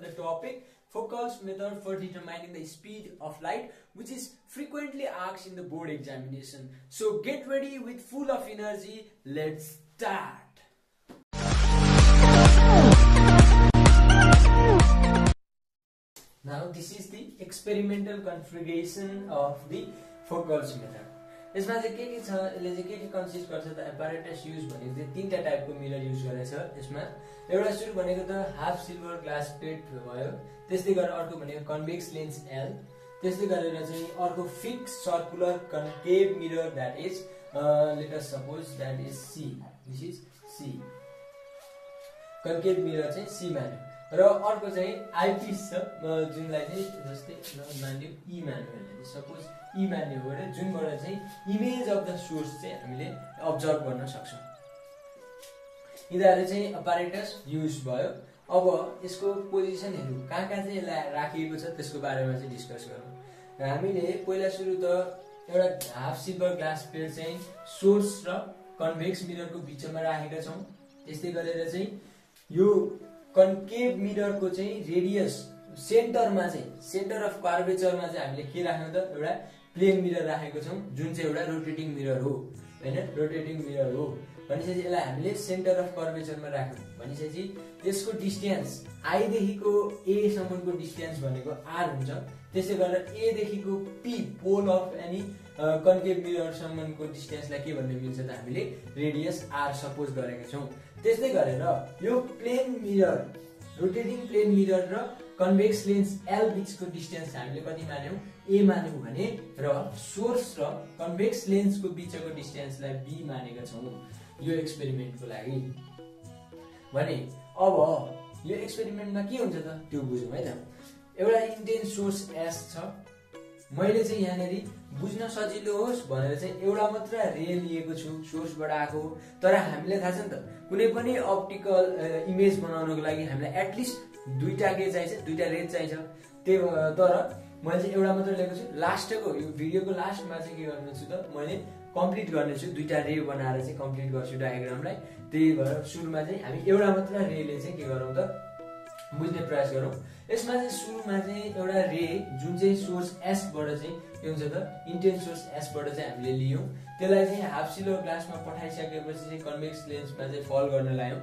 the topic Foucault's method for determining the speed of light, which is frequently asked in the board examination. So get ready with full of energy. Let's start. Now this is the experimental configuration of the Foucault's method. यसमा चाहिँ के छ, यसले चाहिँ के consist गर्छ त apparatus use भनेको चाहिँ तीनटा टाइपको मिरर युज गरेछ। यसमा एउटा सुरु भनेको त हाफ सिल्भर ग्लास प्लेट भयो, त्यस्तै गरेर अर्को भनेको कन्भेक्स लेन्स एल, त्यस्तै गरेर चाहिँ अर्को fix circular concave mirror that is let us suppose that is C, this is C concave mirror चाहिँ सी मान्यो, र अर्को चाहिँ आइपिस छ जुनलाई चाहिँ जस्तै मान्यो ई मान्यो भने सपोज ई मान्यो भने जुनबाट चाहिँ इमेज अफ द सोर्स चाहिँ हामीले अब्जर्भ गर्न सक्छौं। यिनीहरु चाहिँ अपारेटस युज भयो। अब यसको पोजिसनहरु कहाँ चाहिँ यसलाई राखिएको छ त्यसको बारेमा चाहिँ डिस्कस गरौँ। हामीले पहिला सुरु त एउटा हाफ सिल्भर ग्लास प्लेट चाहिँ सोर्स र कन्भेक्स मिररको बीचमा राखेका छौं। त्यस्तै गरेर चाहिँ यो कन्केभ मिररको चाहिँ रेडियस सेन्टरमा चाहिँ सेन्टर अफ कर्वेचरमा चाहिँ हामीले के राख्यौं त एउटा प्लेन मिरर राखेको छौं जुन चाहिँ एउटा रोटेटिङ मिरर हो हैन, रोटेटिङ मिरर हो भनेपछि यसलाई हामीले सेन्टर अफ कर्वेचरमा राख्यौं भनेपछि यसको डिस्टेन्स आई देखिको ए सम्मको डिस्टेन्स भनेको आर हुन्छ। त्यसै गरेर ए देखिको P pole of any concave mirror सम्मको डिस्टेन्सलाई के भन्ने मिल्छ त हामीले रेडियस आर सपोज गरेका छौं। त्यस्तै गरेर यो plane mirror rotating plane mirror र कन्भेक्स लेन्स एल बीचको डिस्टेन्स हामीले कति मान्यौं ए मान्यौं भने र सोर्स र कन्भेक्स लेन्सको बीचको डिस्टेन्सलाई बी मानेका छौं यो एक्सपेरिमेन्टको लागि। भने अब यो एक्सपेरिमेन्टमा के हुन्छ त त्यो बुझौं है त। एउटा इन्टेन्स सोर्स एस छ, मैले चाहिँ यहाँनेरि बुझ्न सजिलो होस् भनेर चाहिँ एउटा मात्र रे लिएको छु सोर्सबाट आएको, तर हामीलाई थाहा छ नि त कुनै पनि अप्टिकल इमेज बनाउनको लागि हामीलाई एटलिस्ट दुईटा के चाहिन्छ, दुईटा रे चाहिन्छ। त्यही तर मैले चाहिँ एउटा मात्र लिएको छु। लास्टको यो भिडियोको लास्टमा चाहिँ के गर्नेछु त मैले कम्प्लिट गर्नेछु, दुईटा रे बनाएर चाहिँ कम्प्लिट गर्छु डायग्रामलाई। त्यही भएर सुरुमा चाहिँ हामी एउटा मात्र रेले चाहिँ के गरौँ त बुझ्ने प्रयास गरौँ। यसमा चाहिँ सुरुमा चाहिँ एउटा रे जुन चाहिँ सोर्स एस बाट चाहिँ के हुन्छ त इन्टेन्स सोर्स एस बाट चाहिँ हामीले लियौं, त्यसलाई चाहिँ हाफ सिल्भर ग्लासमा पठाइसकेपछि चाहिँ कन्भेक्स लेन्समा चाहिँ फल गर्न लायौं।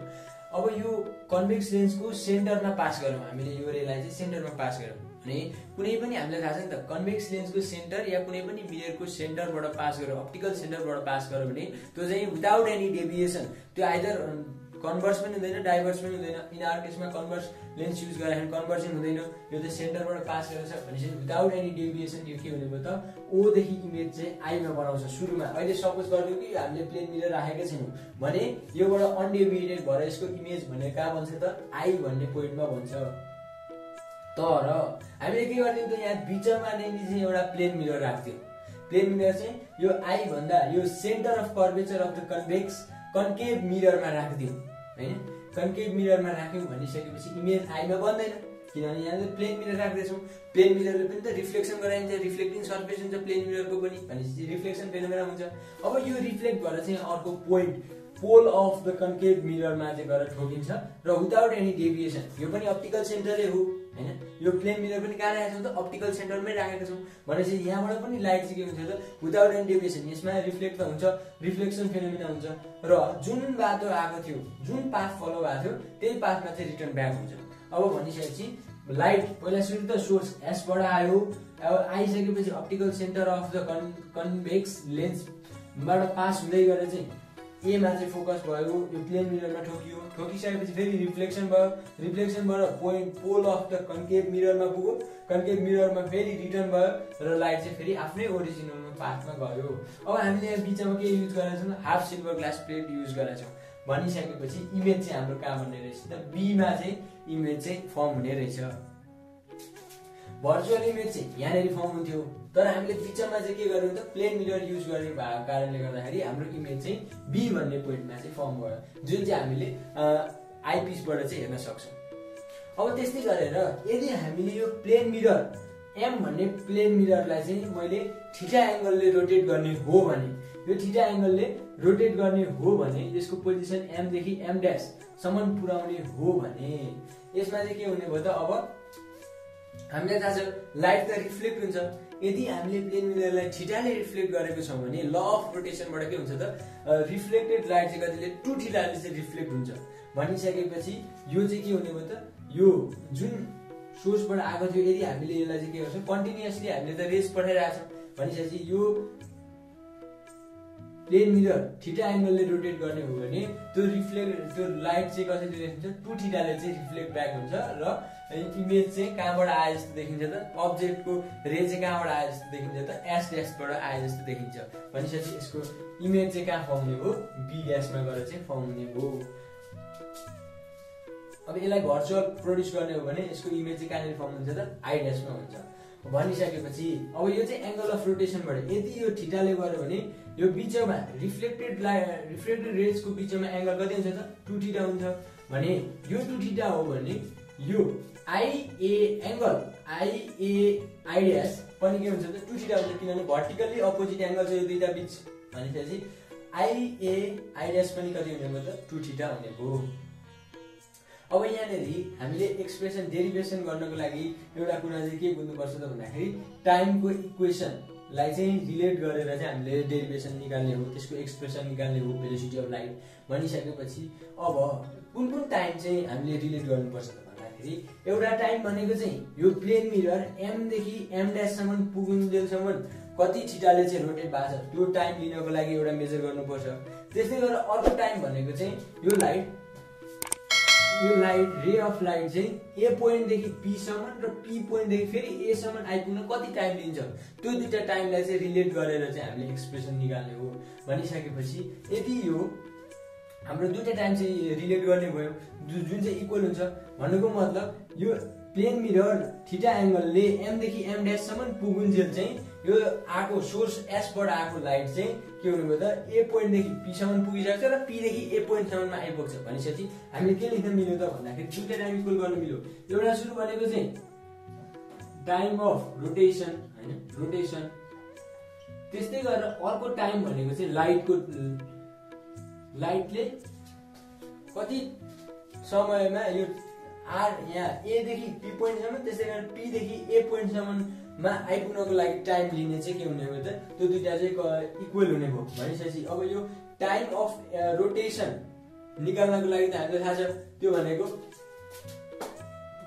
अब यो कन्भेक्स लेन्सको सेन्टरमा पास गरौँ, हामीले यो रेलाई चाहिँ सेन्टरमा पास गरौँ भने कुनै पनि हामीलाई थाहा छ नि त कन्भेक्स लेन्सको सेन्टर या कुनै पनि मिररको सेन्टरबाट पास गरौँ, अप्टिकल सेन्टरबाट पास गरौँ भने त्यो चाहिँ विदाउट एनी डेभिएसन, त्यो आइदर कन्भर्स पनि हुँदैन डाइभर्स पनि हुँदैन। इन आवर केसमा कन्भर्स लेन्स युज गरेर कन्भर्सन हुँदैन, यो चाहिँ सेन्टरबाट पास गरेछ भनेपछि विदाउट एनी डेभिएसन यो के हुने भयो त ओ देखि इमेज चाहिँ आईमा बनाउँछ सुरुमा। अहिले सपोज गरिदिउँ कि हामीले प्लेन मिरर राखेका छैनौं भने योबाट अनडेभिएटेड भएर यसको इमेज भने कहाँ बन्छ त आई भन्ने पोइन्टमा बन्छ। तर हामीले के गर्दियौं त यहाँ बीचमा नै चाहिँ एउटा प्लेन मिरर राख्थ्यौं। प्लेन मिरर चाहिँ यो आई भन्दा यो centre of curvature of the concave मिररमा राख्दियौं हैन। कन्केभ मिररमा राख्यौं भनिसकेपछि इमेज आईमा बन्दैन, किनभने यहाँ प्लेन मिरर राख्दैछौं। प्लेन मिररले पनि त रिफ्लेक्सन गराइन्छ, रिफ्लेक्टिङ सर्फेस हुन्छ प्लेन मिररको पनि भनेपछि रिफ्लेक्सन फेनोमेना हुन्छ। अब यो रिफ्लेक्ट भएर चाहिँ अर्को point pole of the concave मिररमा चाहिँ गएर ठोकिन्छ र विदाउट एनी डेभिएसन। यो पनि अप्टिकल सेन्टरै हो हैन, यो प्लेन मिरर पनि कहाँ राखेका छौं त अप्टिकल सेन्टरमै राखेका छौं भनेपछि यहाँबाट पनि लाइट चाहिँ के हुन्छ त विदाउट एनी डेभिएसन यसमा रिफ्लेक्ट त हुन्छ, रिफ्लेक्सन फेनोमेना हुन्छ र जुन बाटो आएको थियो जुन पाथ फलो भएको थियो त्यही पाथमा चाहिँ रिटर्न ब्याक हुन्छ। अब भनिसकेपछि लाइट पहिला सुरु त सोर्स एस बाट आयो, अब आइसकेपछि optical centre of the convex लेन्सबाट पास हुँदै गरेर चाहिँ ए मा चाहिँ फोकस भयो, यो प्लेन मिररमा ठोकियो, ठोकिसकेपछि फेरि रिफ्लेक्सन भयो, रिफ्लेक्सनबाट point pole of the concave मिररमा पुग्यो, कन्केभ मिररमा फेरि रिटर्न भयो र लाइट चाहिँ फेरि आफ्नै ओरिजिनल पाथमा गयो। अब हामीले यहाँ बीचमा के युज गरेका छौं half silver glass plate use गरेका छौं भनिसकेपछि इमेज चाहिँ हाम्रो कहाँ बन्ने रहेछ त बी मा चाहिँ इमेज चाहिँ फर्म हुने रहेछ। भर्चुअल इमेज चाहिँ यहाँनेरि फर्म हुन्थ्यो, तर हामीले बीचमा चाहिँ के गर्यौं त प्लेन मिरर युज गर्ने भएको कारणले गर्दाखेरि हाम्रो इमेज चाहिँ बी भन्ने पोइन्टमा चाहिँ फर्म भयो, जुन चाहिँ हामीले आइपिसबाट चाहिँ हेर्न सक्छौं। अब त्यस्तै गरेर यदि हामीले यो प्लेन मिरर एम भन्ने प्लेन मिररलाई चाहिँ मैले थीटा एंगलले रोटेट गर्ने हो भने, यो थीटा एंगलले रोटेट गर्ने हो भने यसको पोजिसन एम देखि एम डैश सम्म पुर्याउने हो भने यसमा चाहिँ के हुने भयो त अब हामीलाई थाहा छ लाइट त रिफ्लेक्ट हुन्छ। यदि हामीले प्लेन मिररलाई थीटाले रिफ्लेक्ट गरेको छौँ भने ल अफ रोटेसनबाट के हुन्छ त रिफ्लेक्टेड लाइट चाहिँ कतिले 2 थीटाले चाहिँ रिफ्लेक्ट हुन्छ भनिसकेपछि यो चाहिँ के हुने भयो त यो जुन सोर्सबाट आएको थियो यदि हामीले यसलाई चाहिँ के गर्छौँ कन्टिन्युअसली हामीले त रेज पठाइरहेछौँ भनिसकेपछि यो प्लेन मिरर थीटा एंगलले रोटेट गर्ने हो भने त्यो लाइट चाहिँ कसरी देखिन्छ 2 थीटाले चाहिँ रिफ्लेक्ट ब्याक हुन्छ र इमेज चाहिँ कहाँबाट आए जस्तो देखिन्छ त अब्जेक्टको रे चाहिँ कहाँबाट आए जस्तो देखिन्छ त एस ड्यासबाट आए जस्तो देखिन्छ भनिसकेपछि यसको इमेज चाहिँ कहाँ फर्म हुने हो बी ड्यासमा गएर चाहिँ फर्म हुने हो। अब यसलाई भर्चुअल प्रोड्युस गर्ने हो भने यसको इमेज चाहिँ कहाँनिर फर्म हुन्छ त आई ड्यासमा हुन्छ भनिसकेपछि अब यो चाहिँ एंगल अफ रोटेसनबाट यदि यो थीटाले गर्यो भने यो बीचमा रिफ्लेक्टेड रेजको बीचमा एंगल कति हुन्छ त 2 थीटा हुन्छ भने यो 2 थीटा हो भने यो आईए एंगल आईए आई ड्यास पनि के हुन्छ त 2 थीटा हुन्छ किनभने भर्टिकली अपोजिट एंगल छ यो दुईटा बीच भनेपछि आईए आई ड्यास पनि कति हुने भयो त 2 थीटा हुने भयो। अब यहाँनेरि हामीले एक्सप्रेसन डेरिभेसन गर्नको लागि एउटा कुरा चाहिँ के बुझ्नुपर्छ त भन्दाखेरि टाइमको इक्वेसनलाई चाहिँ रिलेट गरेर चाहिँ हामीले डेरिभेसन निकाल्ने हो त्यसको एक्सप्रेसन निकाल्ने हो भेलोसिटी अफ लाइट भनिसकेपछि अब कुन टाइम चाहिँ हामीले रिलेट गर्नुपर्छ त भन्दाखेरि एउटा टाइम भनेको चाहिँ यो प्लेन मिरर एम देखि एम ड्याससम्म पुगुन्जेलसम्म कति थीटाले चाहिँ रोटेट भएको छ त्यो टाइम लिनको लागि एउटा मेजर गर्नुपर्छ। त्यस्तै गरेर अर्को टाइम भनेको चाहिँ यो लाइट रे अफ लाइट चाहिँ ए पोइन्ट देखि पी सम्म र पी पोइन्ट देखि फेरि ए सम्म आइपुग्न कति टाइम लिन्छ त्यो दुईटा टाइमलाई चाहिँ रिलेट गरेर चाहिँ हामीले एक्सप्रेसन निकाल्ने हो भनिसकेपछि यदि यो हाम्रो दुईटा टाइम चाहिँ रिलेट गर्ने भयो जुन चाहिँ इक्वल हुन्छ भन्नुको मतलब यो प्लेन मिरर थीटा एंगलले एम देखि एम ड्याससम्म पुगुन्जेल चाहिँ यो आको सोर्स एस बाट आको लाइट चाहिँ के हुने भयो त ए पोइन्ट देखि पी सम्म पुगिसक्छ र पी देखि ए पोइन्ट सम्ममा आइपुग्छ भनिसकेपछि हामीले के लेख्न मिल्यो त भन्दाखेरि दुईटा टाइम इक्वल गर्न मिल्यो। एउटा सुरु भनेको चाहिँ टाइम अफ रोटेसन हैन रोटेसन त्यस्तै गरेर अर्को टाइम भनेको चाहिँ लाइटले कति समयमा यो आर यहाँ ए देखि पी पोइन्ट सम्म त्यस्तै गरेर पी देखि ए पोइन्ट सम्ममा आइपुग्नको लागि टाइम लिने चाहिँ के हुने भयो त त्यो दुईटा चाहिँ इक्वल हुने भयो भनिसकेपछि अब यो टाइम अफ रोटेसन निकाल्नको लागि त हामीलाई थाहा छ त्यो भनेको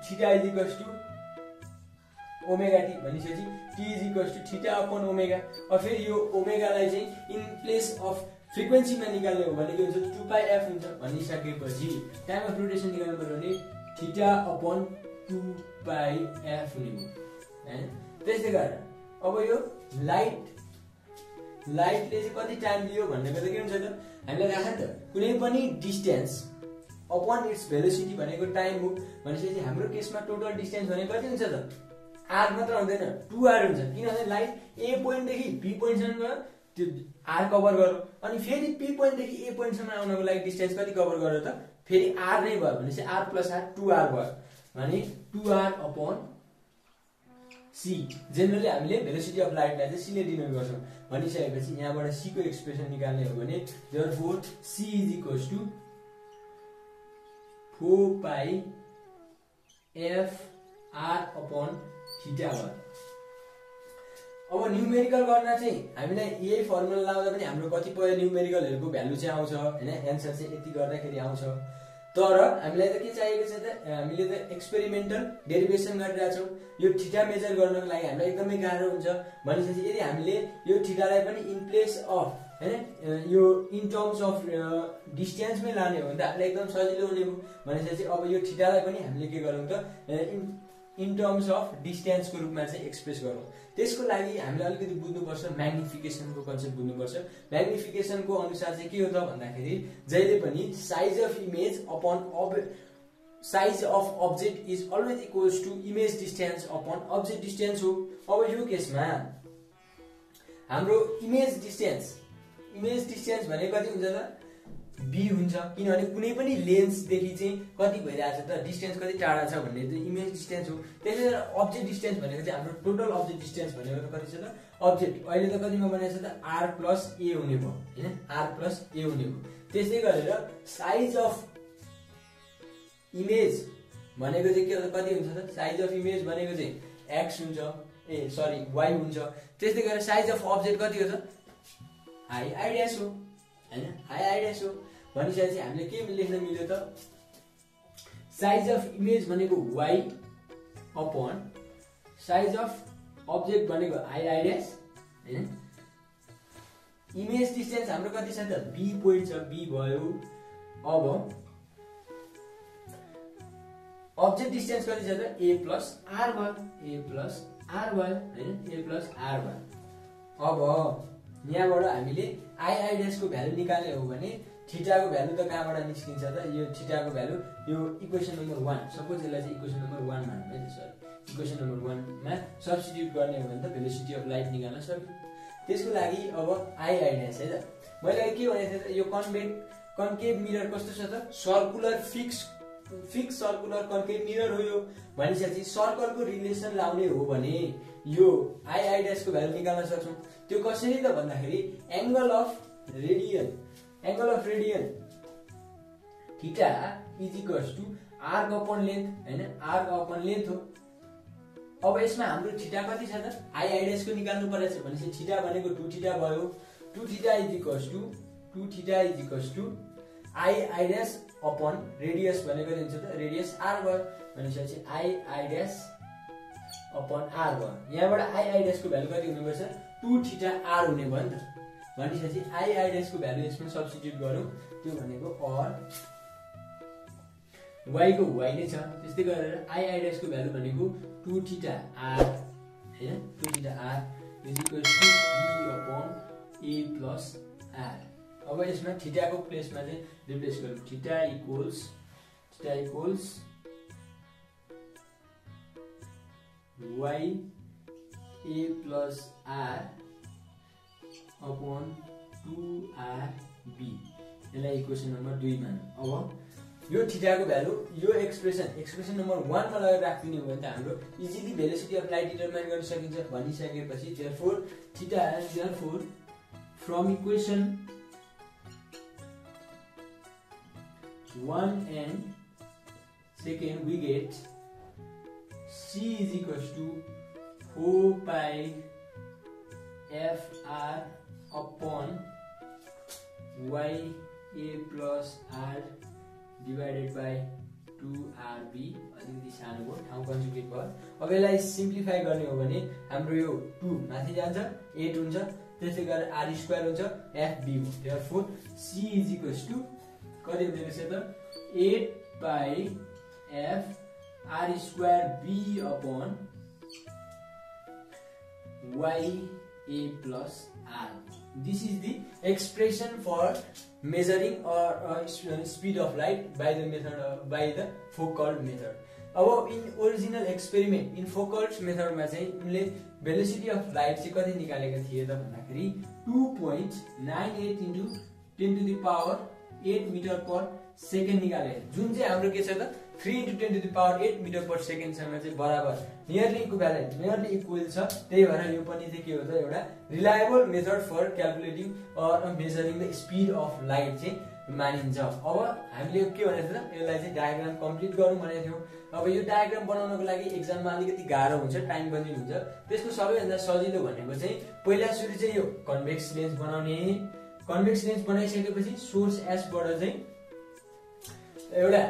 theta is equals to omega t भनिसकेपछि t is equals to theta upon omega. अब फेरि यो ओमेगालाई चाहिँ इन प्लेस अफ फ्रिक्वेन्सीमा निकाल्ने हो भने के हुन्छ 2πf हुन्छ भनिसकेपछि टाइम अफ रोटेसन निकाल्नु पर्यो भने थीटा अपन 2πf हुने हो हैन। त्यस्तै गरेर अब यो लाइटले चाहिँ कति टाइम लियो भन्ने कुरा के हुन्छ त हामीलाई थाहा छ नि त कुनै पनि डिस्टेन्स अपन इट्स भेलोसिटी भनेको टाइम हो भनेपछि हाम्रो केसमा टोटल डिस्टेन्स भनेको कति हुन्छ त आर मात्र हुँदैन 2r हुन्छ किनभने लाइट ए पोइन्ट देखि बी पोइन्ट सम्म गयो त्यो आर कभर गर्यो अनि फेरि पी पोइन्ट देखि ए पोइन्ट सम्म आउनको लागि डिस्टेन्स कति कभर गर्यो त फेरि आर नै भयो भनेपछि r + r 2r भयो भने 2r अपन सी जेनरली हामीले भेलोसिटी अफ लाइटलाई चाहिँ सी ले डिनोट गर्छौं भनिसकेपछि यहाँबाट सी को एक्सप्रेसन निकाल्ने हो भने therefore C is equals to 4πf r upon theta भयो। अब न्यूमेरिकल गर्न चाहिँ हामीलाई यही फर्मुला लाउँदा पनि हाम्रो कतिपय न्यूमेरिकलहरुको भ्यालु चाहिँ आउँछ हैन एन्सर चाहिँ यति गर्दाखेरि आउँछ तर हामीलाई त के चाहिएको छ त हामीले त एक्सपेरिमेन्टल डेरिभेसन गरिरहेका छौं यो थीटा मेजर गर्नको लागि हामीलाई एकदमै गाह्रो हुन्छ भनेपछि यदि हामीले यो थीटालाई पनि इन प्लेस अफ हैन यो इन टर्म्स अफ डिस्टेन्समै लाने हो भने त हामीलाई एकदम सजिलो हुने हो भनेपछि अब यो थीटालाई पनि हामीले के गरौँ त इन टर्म्स अफ डिस्टेन्सको रूपमा चाहिँ एक्सप्रेस गरौँ। त्यसको लागि हामीले अलिकति बुझ्नुपर्छ म्याग्निफिकेसनको कन्सेप्ट बुझ्नुपर्छ। म्याग्निफिकेसनको अनुसार चाहिँ के हो त भन्दाखेरि जहिले पनि size of image upon size of object is always equals to image distance upon object distance हो। अब यो केसमा हाम्रो इमेज डिस्टेन्स भनेको कति हुन्छ त बी हुन्छ किनभने कुनै पनि लेन्स देखि चाहिँ कति भइरहेछ त डिस्टेन्स कति टाढा छ भन्ने चाहिँ इमेज डिस्टेन्स हो। त्यसैले अब्जेक्ट डिस्टेन्स भनेको चाहिँ हाम्रो टोटल अब्जेक्ट डिस्टेन्स भनेको त कति छ त अब्जेक्ट अहिले त कतिमा बनाएको छ त r + a हुने भयो हैन r + a हुने भयो। त्यसै गरेर साइज अफ इमेज भनेको चाहिँ के कति हुन्छ त साइज अफ इमेज भनेको चाहिँ x हुन्छ y हुन्छ। त्यस्तै गरेर साइज अफ अब्जेक्ट कति हो त हाई आइडियास हो हैन हाई आइडियास हो। भनिसकेपछि हामीले के लेख्न मिल्यो त साइज अफ इमेज भनेको y upon size of object भनेको हाई आइडियास हैन। इमेज डिस्टेन्स हाम्रो कति छ त b पोइन्ट छ b भयो। अब अब्जेक्ट डिस्टेन्स कति छ त a प्लस r भयो हैन a प्लस r भयो। अब यहाँबाट हामीले i आइडियास को भ्यालु निकाल्ने हो भने थीटा को भ्यालु त कहाँबाट निस्किन्छ त यो थीटा को भ्यालु यो इक्वेसन नम्बर 1 सपोज यसलाई चाहिँ इक्वेसन नम्बर 1 मानौँ है सरी इक्वेसन नम्बर 1 मा सब्स्टिट्युट गर्ने हो भने त भेलोसिटी अफ लाइट निकाल्न सक्यो। त्यसको लागि अब i आइडियास है त मैले के भनेको थिएँ त यो कन्केभ मिरर कस्तो छ त circular fix circular concave mirror हो यो। भनिसकेपछि सर्कलको रिलेसन लाउने हो भने यो i आइडियास को भ्यालु निकाल्न सक्छौं। त्यो कसरी त भन्दाखेरि angle of radian theta is equals to arc upon length हैन आर्क अपॉन लेंथ हो। अब यसमा हाम्रो थीटा कति छ त i आइडियास को निकाल्नु परेछ भनेपछि थीटा भनेको 2 थीटा भयो। 2 theta is equals to i ideas upon radius भनेको हुन्छ त रेडियस r भयो। भनेपछि i आइडियास अपॉन r भयो। यहाँबाट i आइडियास को भ्यालु कति हुनुपर्छ 2 थीटा r हुने भयो नि त। भनेपछि i आइडियास को भ्यालु यसमा सब्स्टिट्युट गरौँ त्यो भनेको और y को y नै छ। त्यस्तै गरेर i आइडियास को भ्यालु भनेको 2 थीटा r हैन 2 theta r is equals to b upon a plus r। अब यसमा थीटा को प्लेसमा चाहिँ रिप्लेस गरौँ theta equals y a plus r upon 2rb यसलाई इक्वेसन नम्बर 2 मानौँ। अब यो थीटा को भ्यालु यो एक्सप्रेसन नम्बर 1 मा लगेर राख्दिनु हो भने त हाम्रो easily velocity of light determine गर्न सकिन्छ। भनिसकेपछि therefore from equation 1 and second we get c is equals to 4 pi fr upon y a plus r divided by 2rb अलिकति सानो भयो ठाउँ कन्जुगेट भयो। अब यसलाई सिम्प्लिफाई गर्ने हो भने हाम्रो यो 2 माथि जान्छ 8 हुन्छ त्यसै गरेर r स्क्वायर हुन्छ fb हो। therefore c is equals to कति हुँदै रहेछ त 8 pi f r square b upon y a plus r। This is the expression for measuring or speed of light by the Foucault method। अब in original experiment in फोकल्ट मेथडमा चाहिँ उनले velocity of light चाहिँ कति निकालेका थिए त भन्दाखेरि 2.98 into 10 to the power 8 metre per second निकाले जुन चाहिँ हाम्रो के छ त 3 into 10 to the power 8 metre per second सँग चाहिँ बराबर नियरली इक्वल छ। त्यही भएर यो पनि चाहिँ के हो त एउटा reliable method for calculating or measuring the speed of light चाहिँ मानिन्छ। अब हामीले के भनेको त यसलाई चाहिँ डायग्राम कम्प्लिट गरौँ भनेको थियौँ। अब यो डायग्राम बनाउनको लागि एक्जाममा अलिकति गाह्रो हुन्छ टाइम पनि हुन्छ। त्यसको सबैभन्दा सजिलो भनेको चाहिँ पहिला सुरु चाहिँ यो कन्भेक्स लेन्स बनाउने। कन्भेक्स लेन्स बनाइसकेपछि सोर्स एस बाट चाहिँ एउटा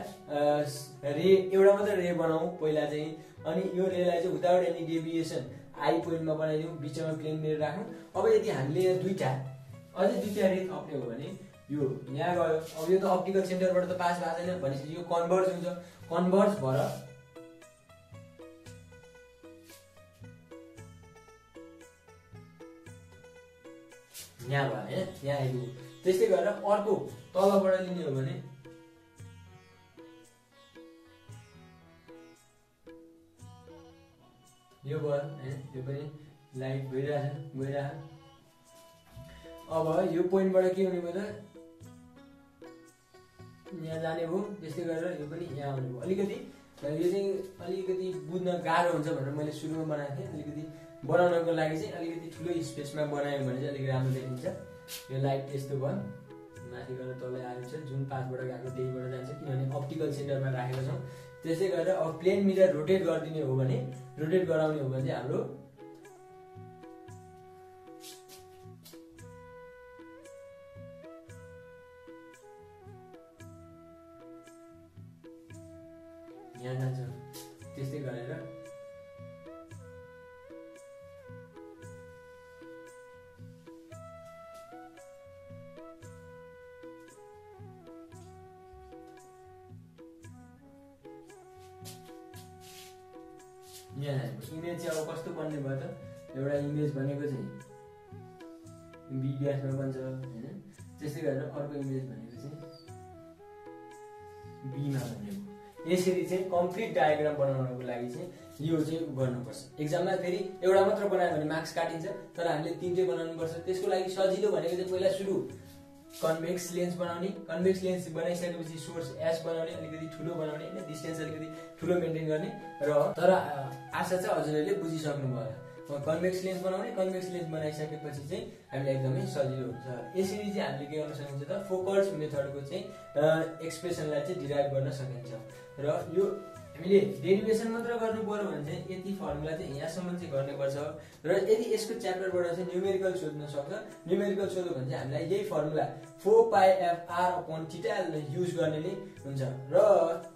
मात्र रे बनाऊ पहिला चाहिँ। अनि यो रेलाई चाहिँ विदाउट एनी डेभिएसन आई पोइन्टमा बनाइदिउँ बिचमा प्लेन मिरर राखौँ। अब यदि हामीले यहाँ अझै दुईटा रे थप्ने हो भने यो यहाँ गयो। अब यो त अप्टिकल सेन्टरबाट त पास भएको छैन भनेपछि यो कन्भर्ज हुन्छ। कन्भर्ज भएर यहाँ भयो हैन यहाँ आइपुग्यो। त्यस्तै गरेर अर्को तलबाट लिने हो भने यो भयो हैन यो पनि लाइट गइरहेछ। अब यो पोइन्टबाट के हुने भयो त यहाँ जाने भयो। त्यस्तै गरेर यो पनि यहाँ आउने भयो। अलिकति यो चाहिँ अलिकति बुझ्न गाह्रो हुन्छ भनेर मैले सुरुमा बनाएको थिएँ। अलिकति बनाउनको लागि चाहिँ अलिकति ठुलो स्पेसमा बनायो भने चाहिँ अलिक राम्रो देखिन्छ। यो लाइट यस्तो भयो माथि गएर तलै आउँछ जुन पाथबाट गएको त्यहीबाट जान्छ किनभने अप्टिकल सेन्टरमा राखेको छौँ। त्यसै गरेर अब प्लेन मिरर रोटेट गरिदिने हो भने रोटेट गराउने हो भने चाहिँ हाम्रो यहाँ जान्छ। त्यस्तै गरेर यहाँ इमेज चाहिँ अब कस्तो बन्ने भयो त एउटा इमेज भनेको चाहिँ बी व्यासमा बन्छ हैन। त्यसै गरेर अर्को इमेज भनेको चाहिँ बीमा बनेको। यसरी चाहिँ कम्प्लिट डायग्राम बनाउनको लागि चाहिँ यो चाहिँ गर्नुपर्छ। एक्जाममा फेरि एउटा मात्र बनायो भने मार्क्स काटिन्छ, तर हामीले तीनटै बनाउनुपर्छ। त्यसको लागि सजिलो भनेको चाहिँ पहिला सुरु कन्भेक्स लेन्स बनाउने, कन्भेक्स लेन्स बनाइसकेपछि सोर्स एस बनाउने, अलिकति ठुलो बनाउने हैन, डिस्टेन्स अलिकति ठुलो मेन्टेन गर्ने र तर आशा चाहिँ हजुरहरूले बुझिसक्नु भयो। कन्भेक्स लेन्स बनाउने, कन्भेक्स लेन्स बनाइसकेपछि चाहिँ हामीलाई एकदमै सजिलो हुन्छ। यसरी चाहिँ हामीले के गर्न सकिन्छ त फोकल्स मेथडको चाहिँ एक्सप्रेसनलाई चाहिँ डिराइभ गर्न सकिन्छ। र यो हामीले डेरिभेसन मात्र गर्नु पर्यो भने चाहिँ यति फर्मुला चाहिँ यहाँसम्म चाहिँ गर्नुपर्छ। र यदि यसको च्याप्टरबाट चाहिँ न्युमेरिकल सोध्न सक्छ, न्युमेरिकल सोध्यो भने चाहिँ हामीलाई यही फर्मुला 4πfr/θ युज गर्ने नै हुन्छ। र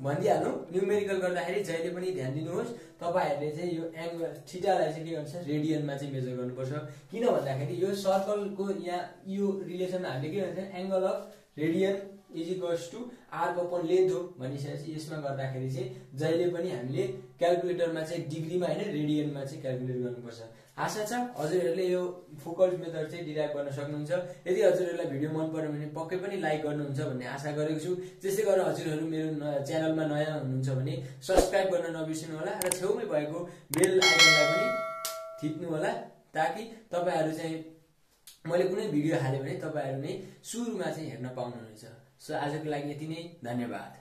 भनिदिइहाल्नु न्युमेरिकल गर्दाखेरि जहिले पनि ध्यान दिनुहोस् तपाईहरुले चाहिँ यो एंगल थीटालाई चाहिँ के गर्छ रेडियनमा चाहिँ मेजर गर्नुपर्छ। किन भन्दाखेरि यो सर्कलको यहाँ यो रिलेसनमा हामीले के भन्छ angle of radian is equals to r/लेन्थ हो भनिसकेपछि यसमा गर्दाखेरि चाहिँ जहिले पनि हामीले क्याल्कुलेटरमा चाहिँ डिग्रीमा हैन रेडियनमा चाहिँ क्याल्कुलेट गर्नुपर्छ। आशा छ हजुरहरूले यो फोकल्स मेथड चाहिँ डिराइभ गर्न सक्नुहुन्छ। यदि हजुरहरूलाई भिडियो मन पर्यो भने पक्कै पनि लाइक गर्नुहुन्छ भन्ने आशा गरेको छु। त्यसै गरेर हजुरहरू मेरो च्यानलमा नयाँ हुनुहुन्छ भने सब्स्क्राइब गर्न नबिर्सनु होला र छेउमै भएको बेल आइकनलाई पनि थिच्नु होला ताकि तपाईहरु चाहिँ मैले कुनै भिडियो हाले भने तपाईहरु नै सुरुमा चाहिँ हेर्न पाउनुहुनेछ। सो आजको लागि यति नै, धन्यवाद।